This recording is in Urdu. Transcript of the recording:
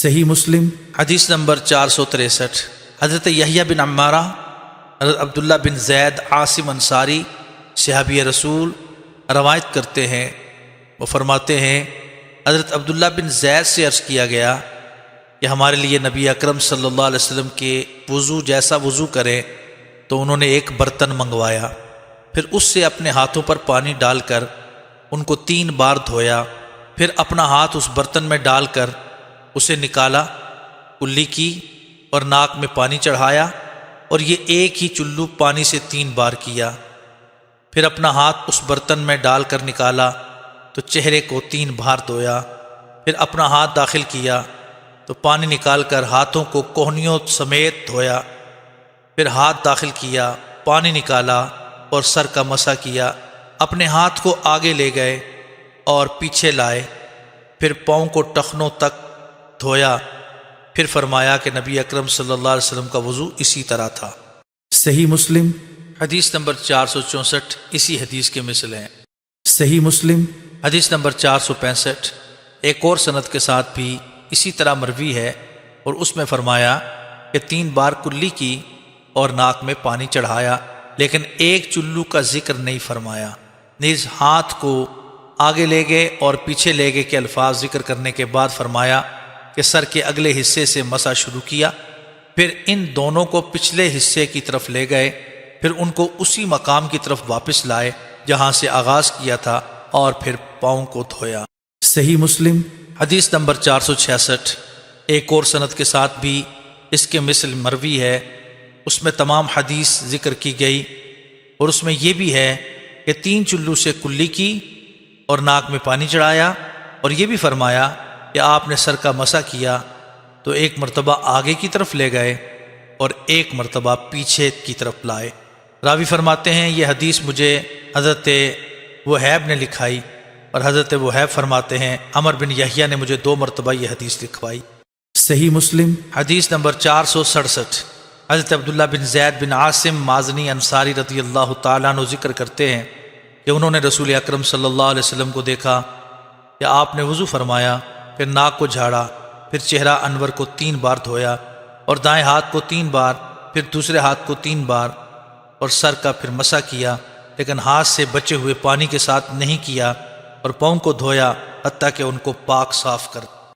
صحیح مسلم حدیث نمبر 463۔ حضرت یحییٰ بن عمارہ، حضرت عبداللہ بن زید عاصم انصاری صحابی رسول روایت کرتے ہیں، وہ فرماتے ہیں حضرت عبداللہ بن زید سے عرض کیا گیا کہ ہمارے لیے نبی اکرم صلی اللہ علیہ وسلم کے وضو جیسا وضو کریں، تو انہوں نے ایک برتن منگوایا، پھر اس سے اپنے ہاتھوں پر پانی ڈال کر ان کو 3 بار دھویا، پھر اپنا ہاتھ اس برتن میں ڈال کر اسے نکالا، کلی کی اور ناک میں پانی چڑھایا، اور یہ ایک ہی چلو پانی سے 3 بار کیا، پھر اپنا ہاتھ اس برتن میں ڈال کر نکالا تو چہرے کو 3 بار دھویا، پھر اپنا ہاتھ داخل کیا تو پانی نکال کر ہاتھوں کو کوہنیوں سمیت دھویا، پھر ہاتھ داخل کیا، پانی نکالا اور سر کا مسح کیا، اپنے ہاتھ کو آگے لے گئے اور پیچھے لائے، پھر پاؤں کو ٹخنوں تک دھویا، پھر فرمایا کہ نبی اکرم صلی اللہ علیہ وسلم کا وضو اسی طرح تھا۔ صحیح مسلم حدیث نمبر 464 اسی حدیث کے مثل ہیں۔ صحیح مسلم حدیث نمبر 465 ایک اور سند کے ساتھ بھی اسی طرح مروی ہے، اور اس میں فرمایا کہ 3 بار کلی کی اور ناک میں پانی چڑھایا، لیکن ایک چلو کا ذکر نہیں فرمایا۔ نیز ہاتھ کو آگے لے گئے اور پیچھے لے گئے کے الفاظ ذکر کرنے کے بعد فرمایا کہ سر کے اگلے حصے سے مسح شروع کیا، پھر ان دونوں کو پچھلے حصے کی طرف لے گئے، پھر ان کو اسی مقام کی طرف واپس لائے جہاں سے آغاز کیا تھا، اور پھر پاؤں کو دھویا۔ صحیح مسلم حدیث نمبر 466 ایک اور سند کے ساتھ بھی اس کے مثل مروی ہے، اس میں تمام حدیث ذکر کی گئی، اور اس میں یہ بھی ہے کہ 3 چلو سے کلی کی اور ناک میں پانی چڑھایا، اور یہ بھی فرمایا کہ آپ نے سر کا مسح کیا تو ایک مرتبہ آگے کی طرف لے گئے اور ایک مرتبہ پیچھے کی طرف لائے۔ راوی فرماتے ہیں یہ حدیث مجھے حضرت وہیب نے لکھائی، اور حضرت وہیب فرماتے ہیں عمر بن یحییٰ نے مجھے 2 مرتبہ یہ حدیث لکھوائی۔ صحیح مسلم حدیث نمبر 467 حضرت عبداللہ بن زید بن عاصم مازنی انصاری رضی اللہ تعالیٰ عنہ ذکر کرتے ہیں کہ انہوں نے رسول اکرم صلی اللہ علیہ وسلم کو دیکھا کہ آپ نے وضو فرمایا، پھر ناک کو جھاڑا، پھر چہرہ انور کو 3 بار دھویا، اور دائیں ہاتھ کو 3 بار، پھر دوسرے ہاتھ کو 3 بار، اور سر کا پھر مسح کیا، لیکن ہاتھ سے بچے ہوئے پانی کے ساتھ نہیں کیا، اور پاؤں کو دھویا حتیٰ کہ ان کو پاک صاف کر دیا۔